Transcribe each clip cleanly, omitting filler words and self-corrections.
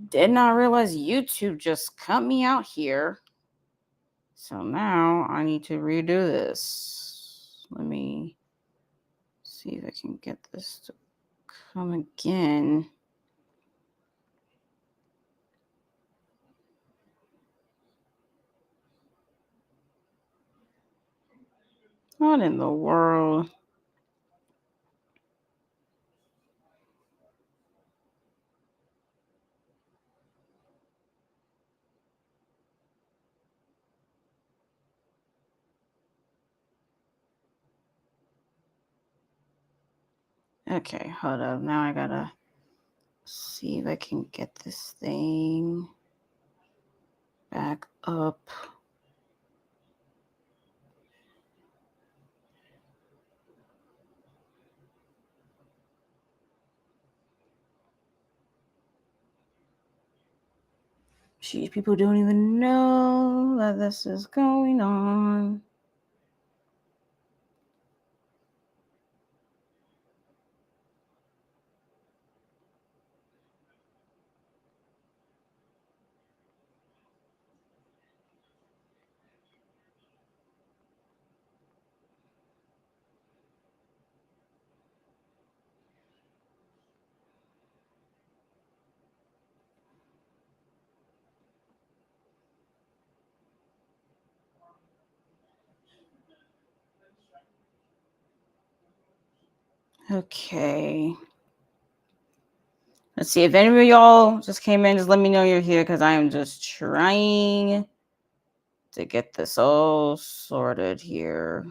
Did not realize YouTube just cut me out here. So now I need to redo this. Let me see if I can get this to come again. What in the world? Okay, hold up. Now I gotta see if I can get this thing back up. Gee, people don't even know that this is going on. Okay. Let's see if any of y'all just came in. Just let me know you're here because I am just trying to get this all sorted here.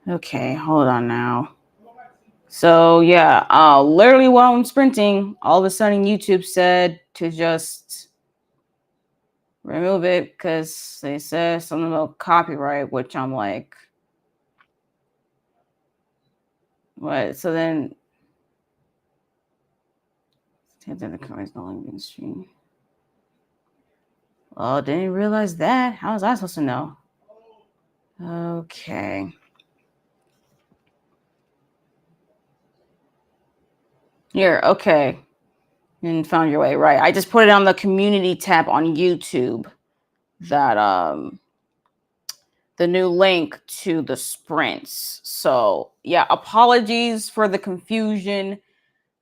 Okay, hold on now. So yeah, literally while I'm sprinting, all of a sudden YouTube said to just remove it because they said something about copyright, which I'm like, what? So then, the comments no longer being streamed. Oh, didn't realize that. How was I supposed to know? Okay. Here, okay. And found your way, right. I just put it on the community tab on YouTube. That the new link to the sprints. So yeah, apologies for the confusion.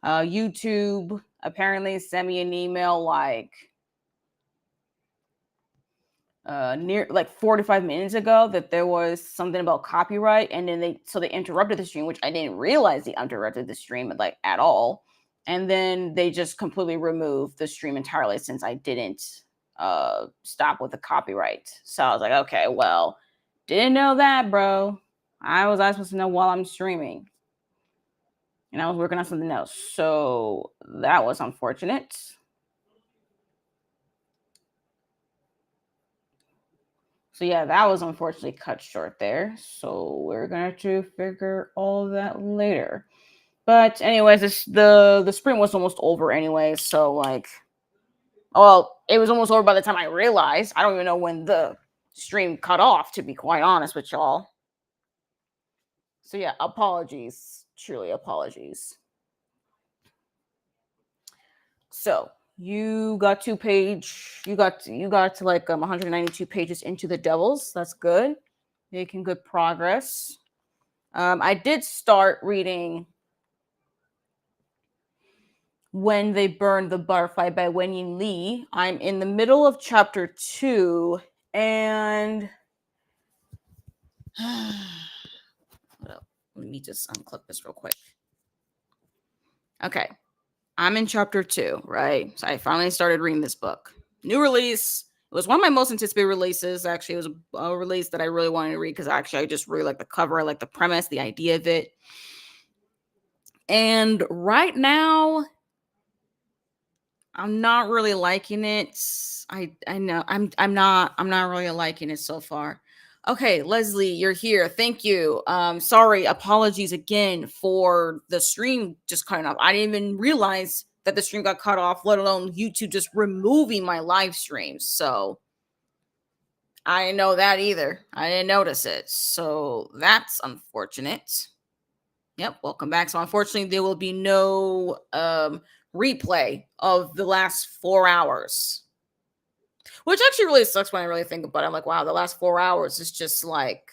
YouTube apparently sent me an email like near like 45 minutes ago that there was something about copyright, and then they interrupted the stream, which I didn't realize they interrupted the stream like at all, and then they just completely removed the stream entirely since I didn't stop with the copyright. So I was like, okay, well, didn't know that, bro. I was supposed to know while I'm streaming, and I was working on something else, so that was unfortunate. So yeah, that was unfortunately cut short there. So we're gonna have to figure all that later. But anyways, the sprint was almost over anyway. So like, well, it was almost over by the time I realized. I don't even know when the stream cut off, to be quite honest with y'all. So yeah, apologies, truly apologies. So you got you got to like 192 pages into the Devils. That's good. Making good progress. I did start reading When They Burned the Butterfly by Wenyin Lee. I'm in the middle of chapter 2, and let me just unclip this real quick. Okay, I'm in chapter 2, right? So I finally started reading this book. New release. It was one of my most anticipated releases. Actually, it was a release that I really wanted to read because actually I just really like the cover, I like the premise, the idea of it. And right now, I'm not really liking it. I know I'm not really liking it so far. Okay, Leslie, you're here. Thank you. Sorry, apologies again for the stream just cutting off. I didn't even realize that the stream got cut off, let alone YouTube just removing my live streams. So I didn't know that either. I didn't notice it. So that's unfortunate. Yep, welcome back. So unfortunately, there will be no replay of the last 4 hours. Which actually really sucks when I really think about it. I'm like, wow, the last 4 hours is just like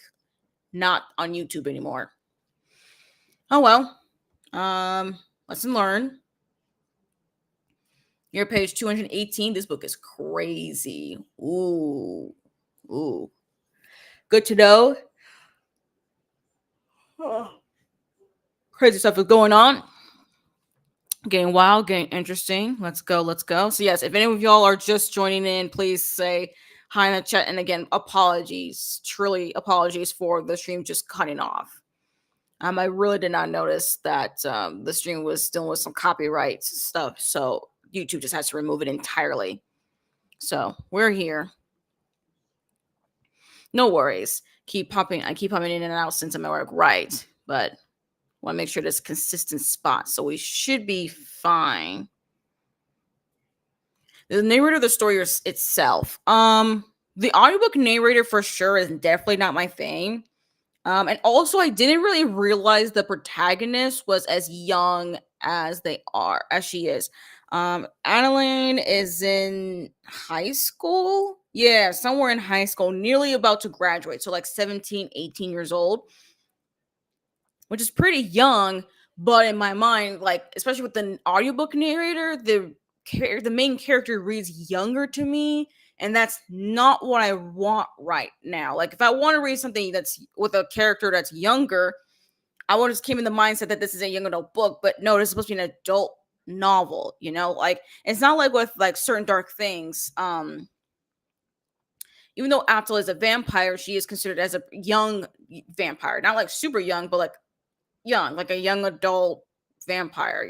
not on YouTube anymore. Oh well. Lesson learned. You're page 218. This book is crazy. Ooh. Ooh. Good to know. Crazy stuff is going on. Getting wild, getting interesting. Let's go, let's go. So yes, if any of y'all are just joining in, please say hi in the chat. And again, apologies, truly apologies for the stream just cutting off. I really did not notice that the stream was dealing with some copyright stuff, so YouTube just has to remove it entirely. So we're here. No worries. I keep popping in and out since I'm at work, right? But want to make sure there's consistent spot, so we should be fine. The narrator of the story itself. The audiobook narrator for sure is definitely not my thing. And also I didn't really realize the protagonist was as young as she is. Adeline is in high school. Yeah, somewhere in high school, nearly about to graduate. So like 17, 18 years old, which is pretty young. But in my mind, like, especially with the audiobook narrator, the main character reads younger to me, and that's not what I want right now. Like, if I want to read something that's with a character that's younger, I would just keep in the mindset that this is a young adult book. But no, this is supposed to be an adult novel, like it's not like with like certain dark things. Even though Aptal is a vampire, she is considered as a young vampire, not like super young, but like young, like a young adult vampire,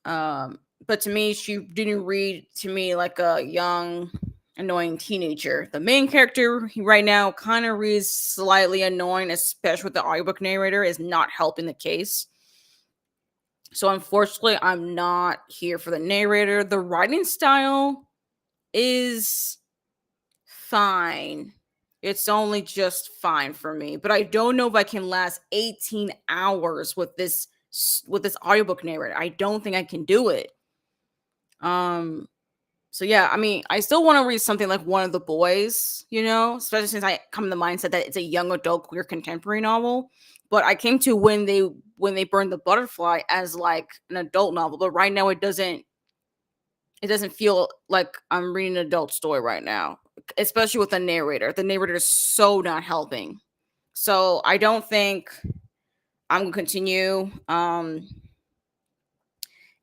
but to me, she didn't read to me like a young, annoying teenager. The main character right now kind of reads slightly annoying, especially with the audiobook narrator is not helping the case. So unfortunately, I'm not here for the narrator. The writing style is fine. It's only just fine for me, but I don't know if I can last 18 hours with this audiobook narrator. I don't think I can do it. So yeah, I mean, I still want to read something like One of the Boys, especially since I come in the mindset that it's a young adult queer contemporary novel. But I came to When They Burned the Butterfly as like an adult novel, but right now it doesn't feel like I'm reading an adult story right now, especially with the narrator. The narrator is so not helping. So I don't think I'm gonna continue.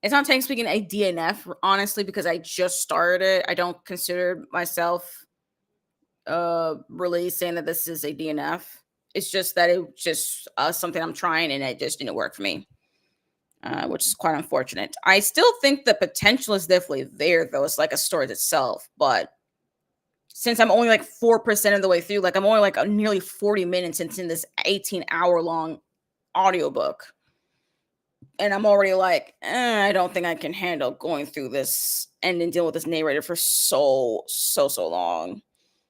It's not taking speaking a DNF, honestly, because I just started it. I don't consider myself really saying that this is a DNF. It's just that it just something I'm trying and it just didn't work for me. Which is quite unfortunate. I still think the potential is definitely there, though. It's like a story itself, but since I'm only like 4% of the way through, like I'm only like nearly 40 minutes into this 18-hour long audiobook, and I'm already like, I don't think I can handle going through this and then deal with this narrator for so long.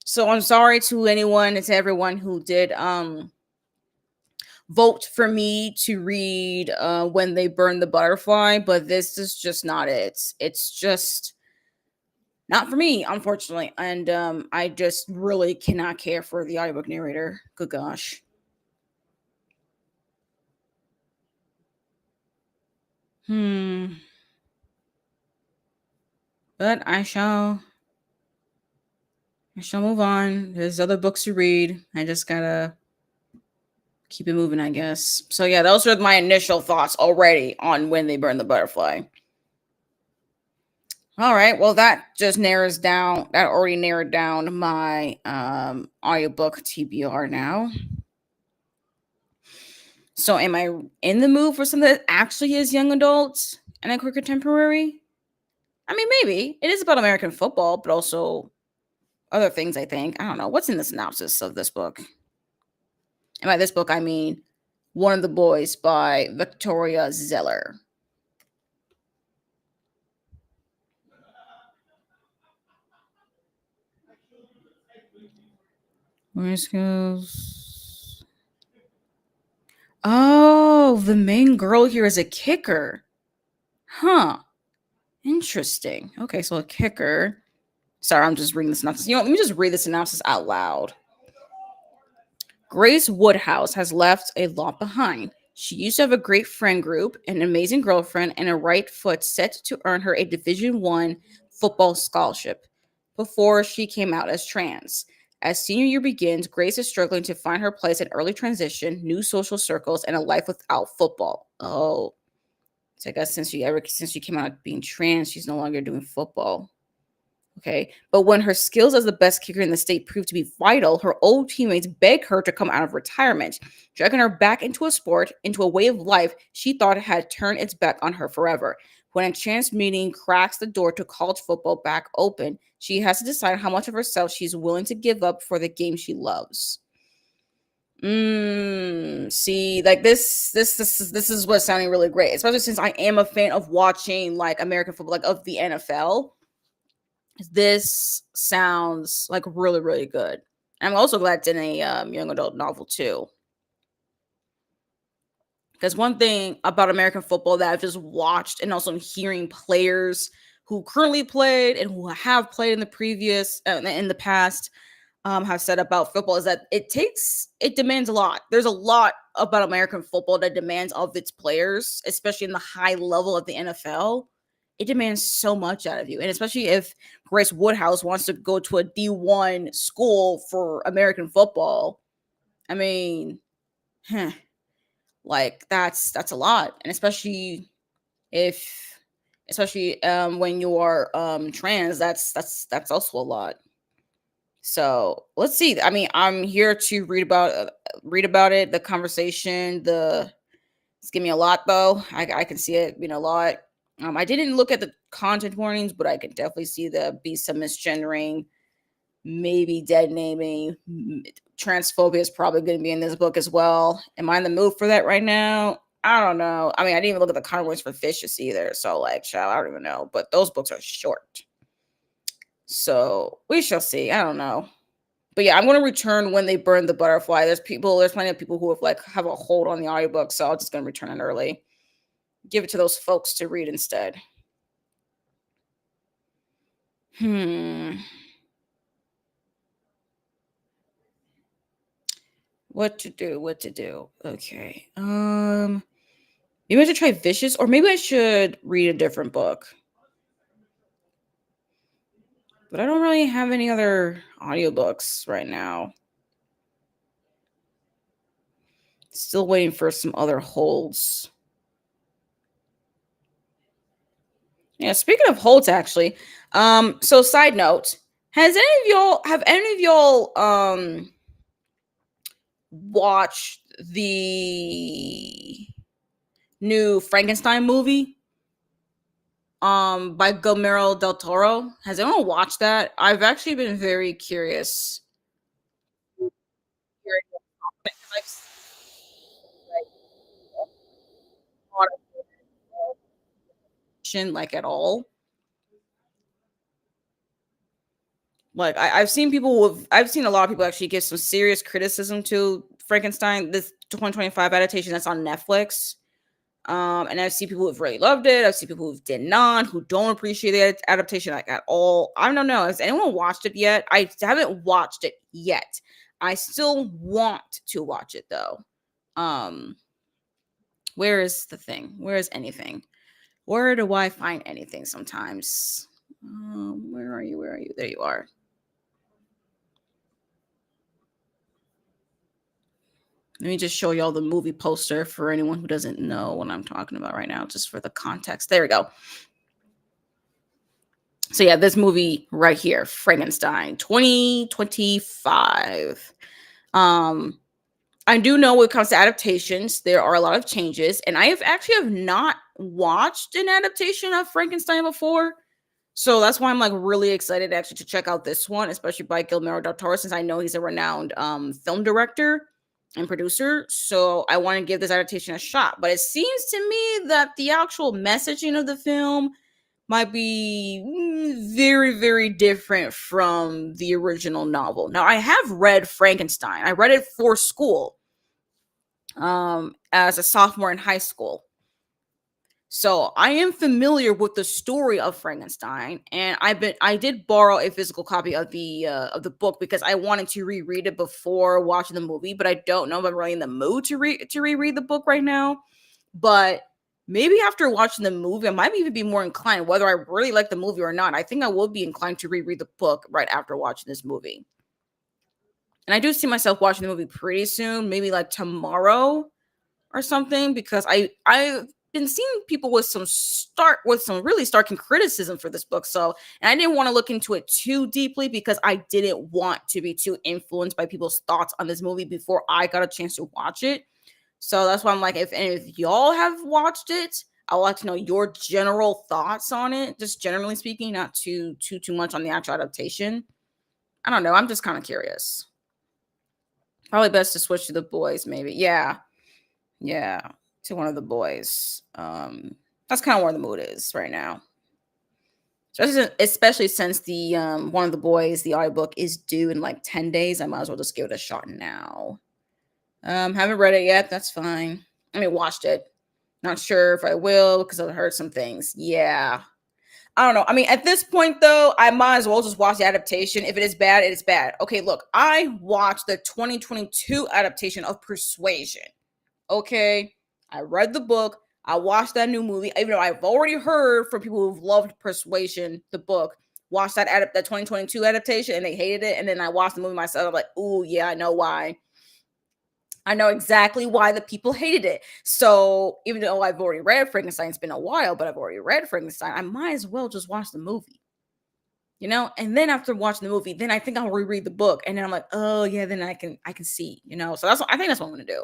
So I'm sorry to anyone and to everyone who did vote for me to read When They Burn the Butterfly, but this is just not it. It's just not for me, unfortunately. And I just really cannot care for the audiobook narrator. Good gosh. But I shall move on. There's other books to read. I just gotta keep it moving, I guess. So yeah, those are my initial thoughts already on When They Burn the Butterfly. All right, well that already narrowed down my audiobook TBR now. So am I in the mood for something that actually is young adults and a queer contemporary? I mean, maybe. It is about American football, but also other things, I think. I don't know. What's in the synopsis of this book? And by this book, I mean One of the Boys by Victoria Zeller. Where goes? Oh, the main girl here is a kicker. Huh. Interesting. Okay, so a kicker. Sorry, I'm just reading the synopsis. You know, let me just read the synopsis out loud. Grace Woodhouse has left a lot behind. She used to have a great friend group, an amazing girlfriend, and a right foot set to earn her a Division One football scholarship before she came out as trans. As senior year begins, Grace is struggling to find her place in early transition, new social circles, and a life without football. Oh, so I guess since she came out being trans, she's no longer doing football. Okay. But when her skills as the best kicker in the state proved to be vital, her old teammates begged her to come out of retirement, dragging her back into a sport, into a way of life she thought had turned its back on her forever. When a chance meeting cracks the door to college football back open, she has to decide how much of herself she's willing to give up for the game she loves. See, like this is what's sounding really great, especially since I am a fan of watching like American football, like of the NFL. This sounds like really, really good. I'm also glad it's in a young adult novel too. Because one thing about American football that I've just watched and also hearing players who currently played and who have played in the past have said about football is that it demands a lot. There's a lot about American football that demands of its players, especially in the high level of the NFL. It demands so much out of you. And especially if Grace Woodhouse wants to go to a D1 school for American football. I mean, like that's a lot. And especially when you are trans, that's also a lot. So let's see. I mean, I'm here to read about it, the conversation, it's giving me a lot though. I can see it being a lot. I didn't look at the content warnings, but I can definitely see there be some misgendering, maybe dead naming. Transphobia is probably going to be in this book as well. Am I in the mood for that right now? I don't know. I mean, I didn't even look at the content warnings for Vicious either. So, like, child, I don't even know. But those books are short. So we shall see. I don't know. But yeah, I'm going to return When They Burn the Butterfly. There's plenty of people who have a hold on the audiobook. So I'm just going to return it early. Give it to those folks to read instead. What to do? Okay. Maybe I should try Vicious, or maybe I should read a different book. But I don't really have any other audiobooks right now. Still waiting for some other holds. Yeah, speaking of holds, actually. So side note, have any of y'all watched the new Frankenstein movie by Guillermo del Toro? Has anyone watched that? I've actually been very curious. Like at all. Like I've seen I've seen a lot of people actually give some serious criticism to Frankenstein, this 2025 adaptation that's on Netflix. And I've seen people who've really loved it. I've seen people who did not, who don't appreciate the adaptation like at all. I don't know. Has anyone watched it yet? I haven't watched it yet. I still want to watch it though. Where is the thing? Where is anything? Where do I find anything sometimes? Where are you? Where are you? There you are. Let me just show y'all the movie poster for anyone who doesn't know what I'm talking about right now, just for the context. There we go. So yeah, this movie right here, Frankenstein, 2025. I do know when it comes to adaptations, there are a lot of changes, and I have not watched an adaptation of Frankenstein before. So that's why I'm like really excited actually to check out this one, especially by Guillermo del Toro, since I know he's a renowned film director and producer. So I want to give this adaptation a shot. But it seems to me that the actual messaging of the film might be very, very different from the original novel. Now, I have read Frankenstein. I read it for school as a sophomore in high school. So I am familiar with the story of Frankenstein, and I did borrow a physical copy of the book because I wanted to reread it before watching the movie, but I don't know if I'm really in the mood to reread the book right now. But maybe after watching the movie, I might even be more inclined, whether I really like the movie or not. I think I will be inclined to reread the book right after watching this movie. And I do see myself watching the movie pretty soon, maybe like tomorrow or something, because I've been seeing people with some really stark criticism for this book. So, and I didn't want to look into it too deeply because I didn't want to be too influenced by people's thoughts on this movie before I got a chance to watch it. So that's why I'm like, if y'all have watched it, I would like to know your general thoughts on it, just generally speaking, not too much on the actual adaptation. I don't know. I'm just kind of curious. Probably best to switch to the boys, maybe. Yeah, to one of the boys. That's kind of where the mood is right now. Especially since the one of the boys, the audiobook is due in like 10 days. I might as well just give it a shot now. Haven't read it yet. That's fine. I mean, watched it. Not sure if I will because I've heard some things. Yeah. I don't know. I mean, at this point, though, I might as well just watch the adaptation. If it is bad, it is bad. Okay, look, I watched the 2022 adaptation of Persuasion. Okay, I read the book. I watched that new movie, even though I've already heard from people who've loved Persuasion, the book, watched that 2022 adaptation, and they hated it. And then I watched the movie myself. I'm like, oh yeah, I know why. I know exactly why the people hated it. So even though I've already read Frankenstein, it's been a while, but I've already read Frankenstein. I might as well just watch the movie, you know. And then after watching the movie, then I think I'll reread the book, and then I'm like, oh yeah, then I can see, you know. So I think that's what I'm gonna do.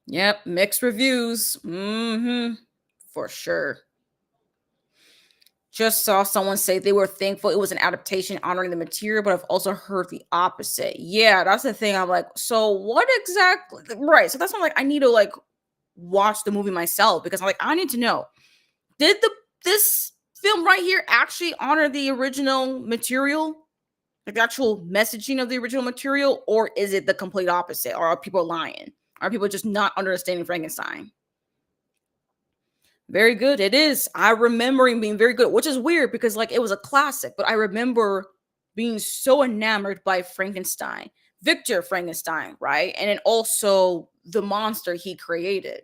Yep, mixed reviews. For sure. Just saw someone say they were thankful it was an adaptation honoring the material, but I've also heard the opposite. Yeah, that's the thing. I'm like, so what exactly? Right. So that's why I'm like, I need to like watch the movie myself because I'm like, I need to know. Did this film right here actually honor the original material? Like the actual messaging of the original material, or is it the complete opposite? Or are people lying? Are people just not understanding Frankenstein? Very good. It is. I remember him being very good, which is weird because like it was a classic, but I remember being so enamored by Frankenstein, Victor Frankenstein, right? And then also the monster he created.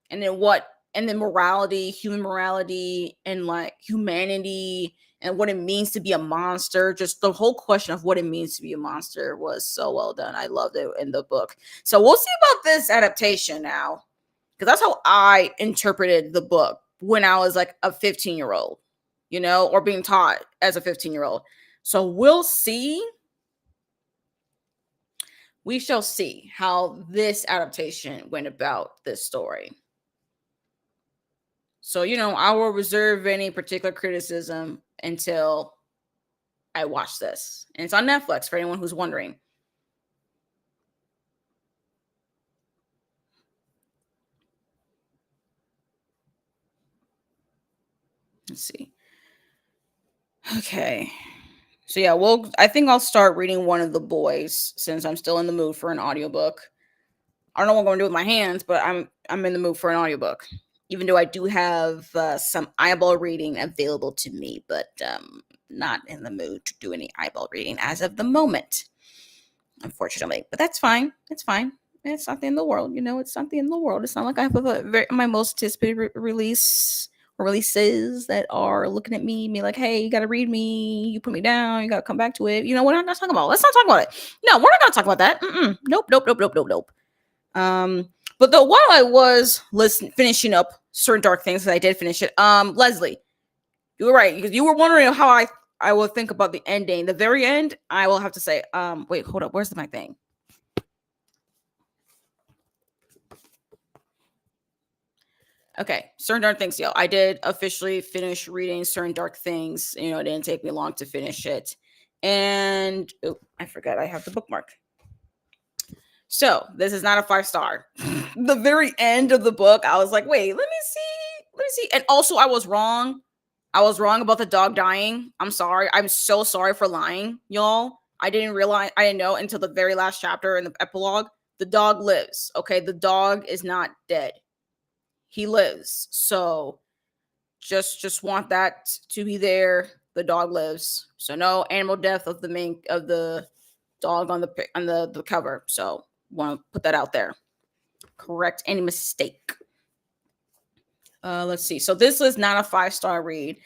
And then morality, human morality, and like humanity and what it means to be a monster. Just the whole question of what it means to be a monster was so well done. I loved it in the book. So we'll see about this adaptation now because that's how I interpreted the book when I was like a 15-year-old, you know, or being taught as a 15-year-old. So we'll see. We shall see how this adaptation went about this story. So, you know, I will reserve any particular criticism until I watch this. And it's on Netflix for anyone who's wondering. Let's see. Okay. So yeah, well, I think I'll start reading one of the boys since I'm still in the mood for an audiobook. I don't know what I'm going to do with my hands, but I'm in the mood for an audiobook. Even though I do have some eyeball reading available to me, but not in the mood to do any eyeball reading as of the moment, unfortunately. But that's fine. It's fine. It's not the end of the world, you know. It's not the end of the world. It's not like I have my most anticipated release or releases that are looking at me like, "Hey, you got to read me. You put me down. You got to come back to it." You know, we're not talking about. Let's not talk about it. No, we're not going to talk about that. Nope, nope, nope, nope, nope, nope. But though while I was finishing up certain dark things, that I did finish it. Leslie, you were right because you were wondering how I will think about the ending. The very end, I will have to say, wait, hold up, where's my thing? Okay, Certain Dark Things. Yo, I did officially finish reading Certain Dark Things. It didn't take me long to finish it. And I forgot I have the bookmark. So this is not a 5-star. The very end of the book, I was like, wait, let me see. And also, I was wrong. I was wrong about the dog dying. I'm sorry. I'm so sorry for lying, y'all. I didn't know until the very last chapter in the epilogue. The dog lives. Okay, the dog is not dead. He lives. So just want that to be there. The dog lives. So no animal death of the dog on the cover. So want to put that out there. Correct any mistake. Let's see. So this is not a 5-star read.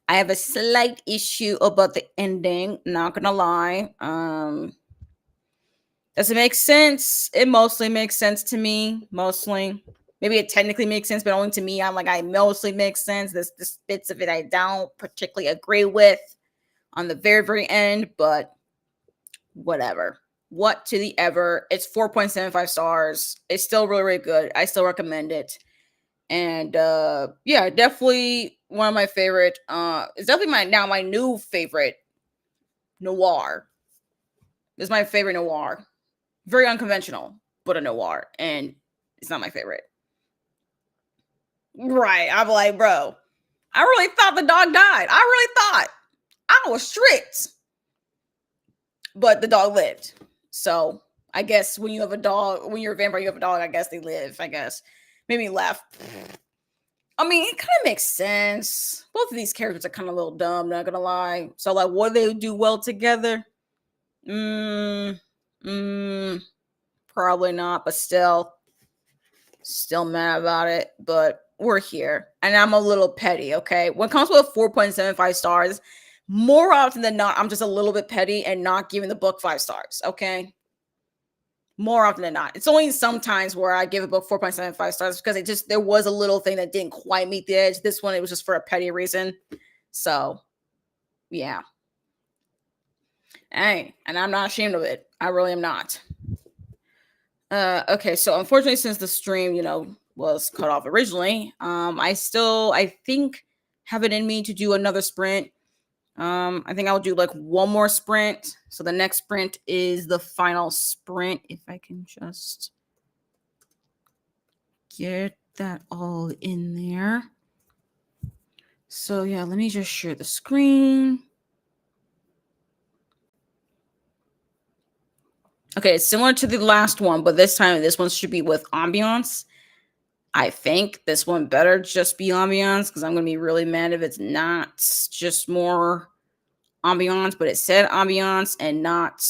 I have a slight issue about the ending. Not gonna lie. Does it make sense? It mostly makes sense to me. Mostly. Maybe it technically makes sense, but only to me. I'm like, I mostly makes sense. This bits of it I don't particularly agree with on the very, very end, but whatever. What to the ever. It's 4.75 stars. It's still really, really good. I still recommend it. And yeah, definitely one of my favorite. It's definitely my new favorite noir. This is my favorite noir. Very unconventional, but a noir. And it's not my favorite. Right. I'm like, bro, I really thought the dog died. I really thought. I was strict. But the dog lived. So I guess when you have a dog, when you're a vampire, you have a dog, I guess they live, I guess. Maybe laugh. I mean, it kind of makes sense. Both of these characters are kind of a little dumb, not gonna lie. So, like, what do they do well together? Probably not, but still mad about it. But we're here. And I'm a little petty, okay? When it comes with 4.75 stars, more often than not, I'm just a little bit petty and not giving the book 5 stars, okay? More often than not. It's only sometimes where I give a book 4.75 stars because there was a little thing that didn't quite meet the edge. This one, it was just for a petty reason. So, yeah. Hey, and I'm not ashamed of it. I really am not. Okay, so unfortunately, since the stream, was cut off originally, I think have it in me to do another sprint. I think I'll do like one more sprint. So the next sprint is the final sprint. If I can just get that all in there. So yeah, let me just share the screen. Okay, it's similar to the last one, but this one should be with ambiance. I think this one better just be ambiance because I'm going to be really mad if it's not just more ambiance, but it said ambiance and not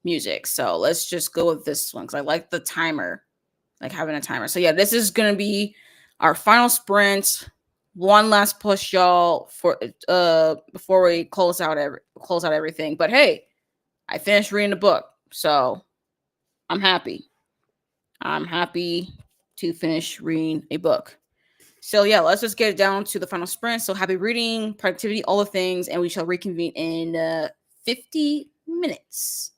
music. So let's just go with this one because I like the timer, like having a timer. So yeah, this is going to be our final sprint. One last push, y'all, for before we close out everything. But hey, I finished reading the book, so I'm happy. I'm happy to finish reading a book. So yeah, let's just get it down to the final sprint. So happy reading, productivity, all the things, and we shall reconvene in 50 minutes.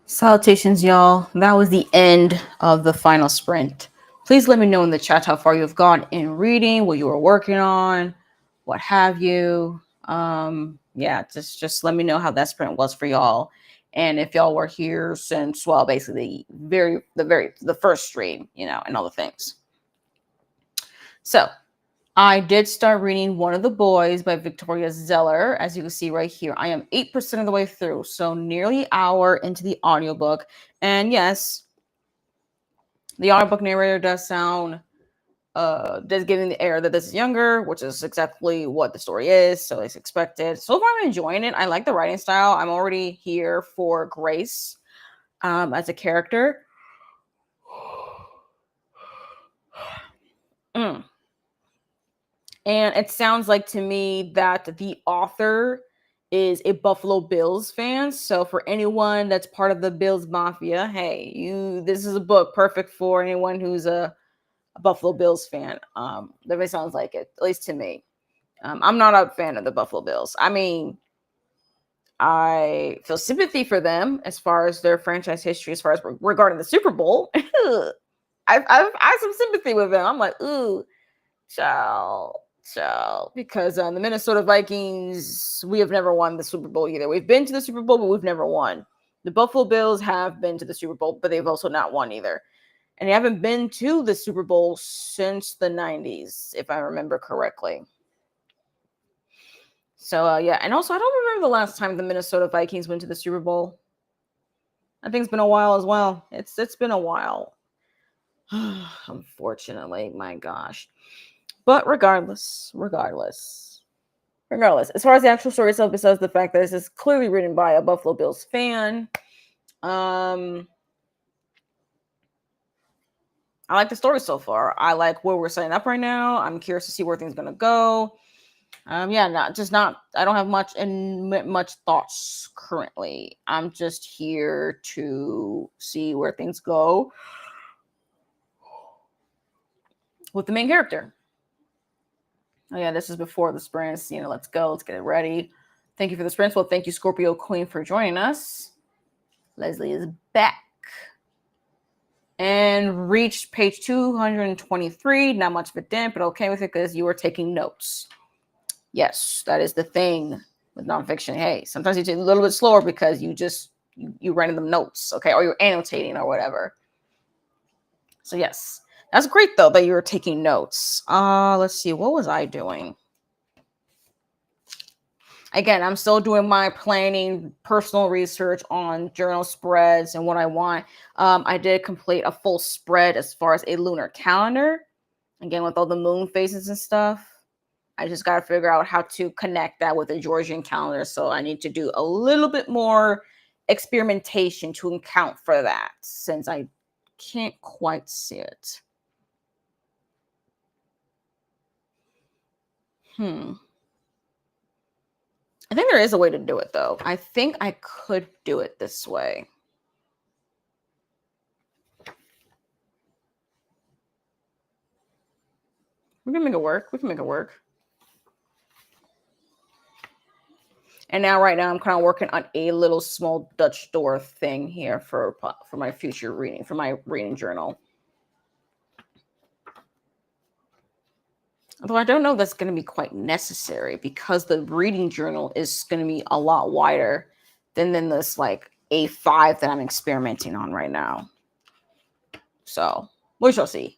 Salutations, y'all. That was the end of the final sprint. Please let me know in the chat how far you've gone in reading, what you were working on, what have you. Yeah, just let me know how that sprint was for y'all. And if y'all were here since, well, basically the first stream, and all the things. So I did start reading One of the Boys by Victoria Zeller. As you can see right here, I am 8% of the way through, so nearly an hour into the audiobook. And yes, the audiobook narrator does sound does giving the air that this is younger, which is exactly what the story is, so it's expected. So far I'm enjoying it. I like the writing style. I'm already here for Grace as a character. Mm. And it sounds like to me that the author is a Buffalo Bills fan. So for anyone that's part of the Bills Mafia, hey, this is a book perfect for anyone who's a Buffalo Bills fan. That sounds like it, at least to me. I'm not a fan of the Buffalo Bills. I mean, I feel sympathy for them as far as their franchise history, as far as regarding the Super Bowl. I have some sympathy with them. I'm like, ooh, child, because the Minnesota Vikings, we have never won the Super Bowl either. We've been to the Super Bowl, but we've never won. The Buffalo Bills have been to the Super Bowl, but they've also not won either. And they haven't been to the Super Bowl since the 90s, if I remember correctly. So, yeah. And also, I don't remember the last time the Minnesota Vikings went to the Super Bowl. I think it's been a while as well. It's been a while. Unfortunately, my gosh. But regardless, as far as the actual story itself, besides the fact that this is clearly written by a Buffalo Bills fan, I like the story so far. I like where we're setting up right now. I'm curious to see where things are gonna go. Yeah, I don't have much thoughts currently. I'm just here to see where things go with the main character. Oh yeah, this is before the sprints. Let's go. Let's get it ready. Thank you for the sprints. Well, thank you, Scorpio Queen, for joining us. Leslie is back. And reached page 223. Not much of a dent, but okay with it because you were taking notes. Yes, that is the thing with nonfiction. Hey, sometimes you take a little bit slower because you writing them notes, okay, or you're annotating or whatever. So yes, that's great though that you were taking notes. Let's see, what was I doing? Again, I'm still doing my planning, personal research on journal spreads and what I want. I did complete a full spread as far as a lunar calendar. Again, with all the moon phases and stuff. I just got to figure out how to connect that with the Georgian calendar. So I need to do a little bit more experimentation to account for that since I can't quite see it. I think there is a way to do it, though. I think I could do it this way. We can make it work. And now, right now, I'm kind of working on a little small Dutch door thing here for my future reading, for my reading journal. Although I don't know if that's going to be quite necessary because the reading journal is going to be a lot wider than this like A5 that I'm experimenting on right now. So we shall see.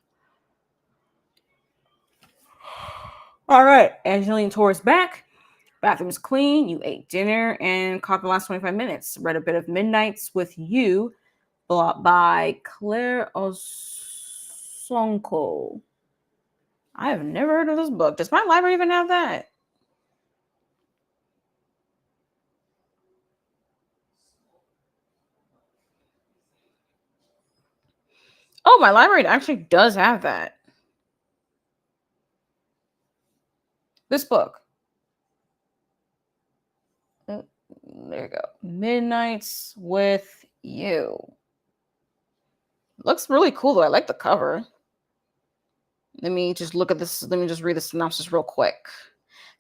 All right, Angeline Torres back. Bathroom's clean. You ate dinner and caught the last 25 minutes. Read a bit of Midnights with You by Claire Osonko. I have never heard of this book. Does my library even have that? Oh, my library actually does have that. This book. There you go. Midnights with You. Looks really cool though. I like the cover. Let me just look at this. Let me just read the synopsis real quick.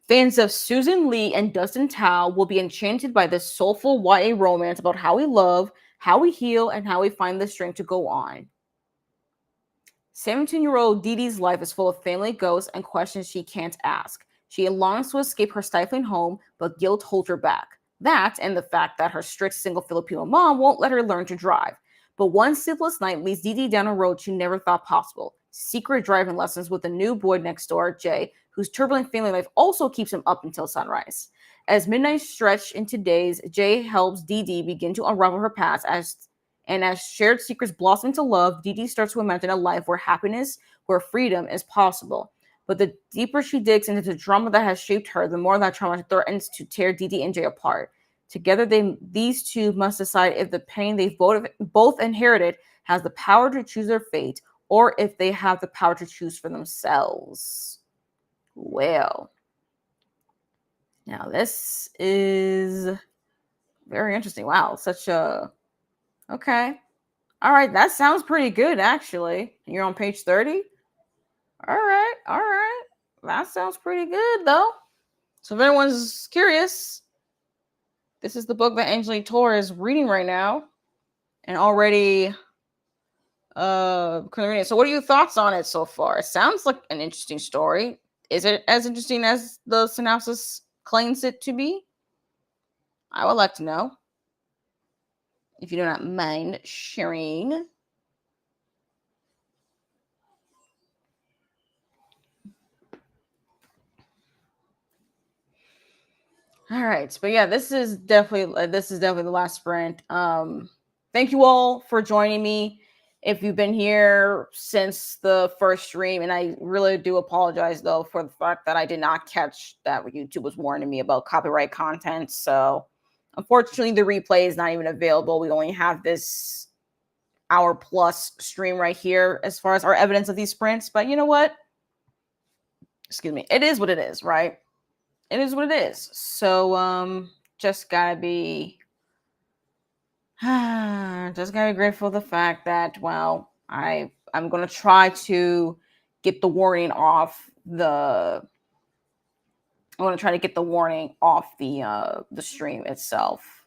Fans of Susan Lee and Dustin Tao will be enchanted by this soulful YA romance about how we love, how we heal, and how we find the strength to go on. 17-year-old Dee Dee's life is full of family ghosts and questions she can't ask. She longs to escape her stifling home, but guilt holds her back. That and the fact that her strict single Filipino mom won't let her learn to drive. But one sleepless night leads Dee Dee down a road she never thought possible. Secret driving lessons with a new boy next door, Jay, whose turbulent family life also keeps him up until sunrise. As midnight stretch into days, Jay helps Dee Dee begin to unravel her past as shared secrets blossom into love. Dee Dee starts to imagine a life where happiness, where freedom is possible. But the deeper she digs into the trauma that has shaped her, the more that trauma threatens to tear Dee Dee and Jay apart. Together, these two must decide if the pain they've both inherited has the power to choose their fate, or if they have the power to choose for themselves. Well, now this is very interesting. Wow, okay. All right, that sounds pretty good, actually. You're on page 30? All right. That sounds pretty good, though. So if anyone's curious, this is the book that Angelique Torre is reading right now. And already currently reading. So what are your thoughts on it so far? It sounds like an interesting story. Is it as interesting as the synopsis claims it to be? I would like to know. If you do not mind sharing. All right, but yeah, this is definitely the last sprint. Thank you all for joining me. If you've been here since the first stream, and I really do apologize though for the fact that I did not catch that YouTube was warning me about copyright content. So unfortunately, the replay is not even available. We only have this hour plus stream right here as far as our evidence of these sprints. But you know what? Excuse me. It is what it is, right? It is what it is. So just gotta be grateful for the fact that, well, I'm gonna try to get the warning off the stream itself,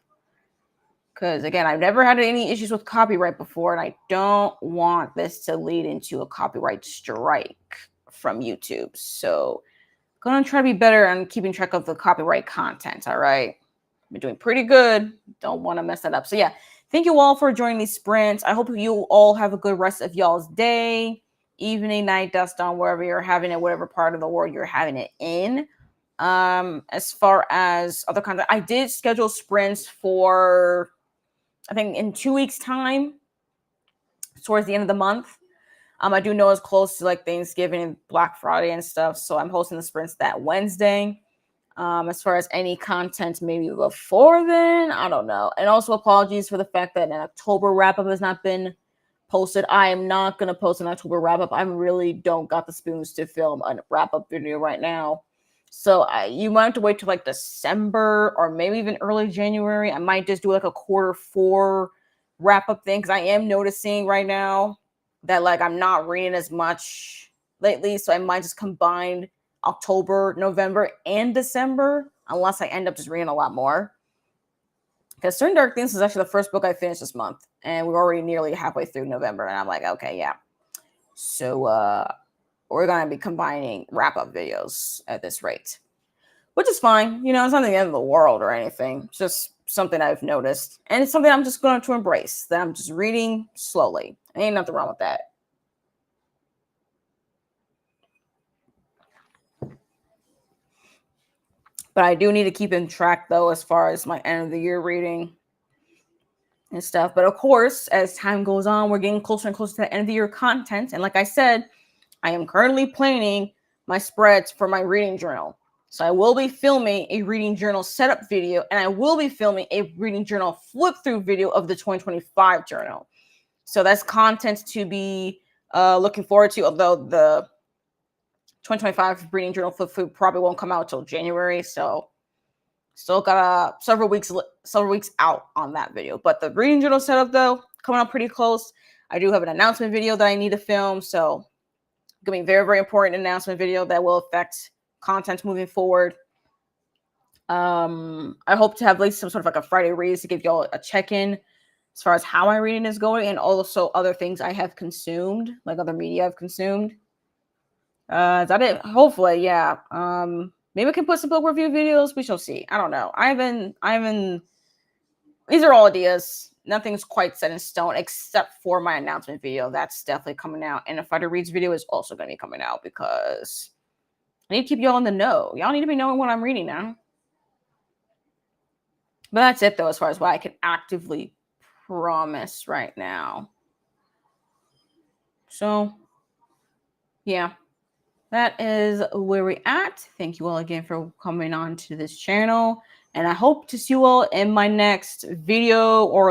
because again, I've never had any issues with copyright before, and I don't want this to lead into a copyright strike from YouTube. So gonna try to be better on keeping track of the copyright content. All right, been doing pretty good. Don't want to mess that up. So yeah, thank you all for joining these sprints. I hope you all have a good rest of y'all's day, evening, night, dust on, wherever you're having it, whatever part of the world you're having it in. As far as other content, I did schedule sprints for, I think, in 2 weeks' time, towards the end of the month. I do know it's close to like Thanksgiving and Black Friday and stuff, so I'm hosting the sprints that Wednesday. As far as any content maybe before then, I don't know. And also apologies for the fact that an October wrap-up has not been posted. I am not going to post an October wrap-up. I really don't got the spoons to film a wrap-up video right now. So you might have to wait till like December or maybe even early January. I might just do like a Q4 wrap-up thing, because I am noticing right now that like I'm not reading as much lately, so I might just combine October, November, and December, unless I end up just reading a lot more. Because Certain Dark Things is actually the first book I finished this month, and we're already nearly halfway through November, and I'm like, okay, yeah. So we're gonna be combining wrap-up videos at this rate, which is fine. You know, it's not the end of the world or anything. It's just something I've noticed, and it's something I'm just going to embrace, that I'm just reading slowly. Ain't nothing wrong with that. But I do need to keep in track, though, as far as my end of the year reading and stuff. But of course, as time goes on, we're getting closer and closer to the end of the year content. And like I said, I am currently planning my spreads for my reading journal. So I will be filming a reading journal setup video, and I will be filming a reading journal flip through video of the 2025 journal. So that's content to be looking forward to, although the 2025 Reading Journal for Food probably won't come out till January, so still got several weeks out on that video. But the Reading Journal setup, though, coming up pretty close. I do have an announcement video that I need to film, so gonna be a very, very important announcement video that will affect content moving forward. I hope to have at least some sort of like a Friday reads to give y'all a check-in as far as how my reading is going, and also other things I have consumed, like other media I've consumed. Is that it? Hopefully, yeah. Maybe I can put some book review videos. We shall see. I don't know. These are all ideas. Nothing's quite set in stone except for my announcement video. That's definitely coming out. And a Fighter Reads video is also going to be coming out because I need to keep y'all in the know. Y'all need to be knowing what I'm reading now. But that's it, though, as far as what I can actively promise right now. So, yeah. That is where we're at. Thank you all again for coming on to this channel. And I hope to see you all in my next video or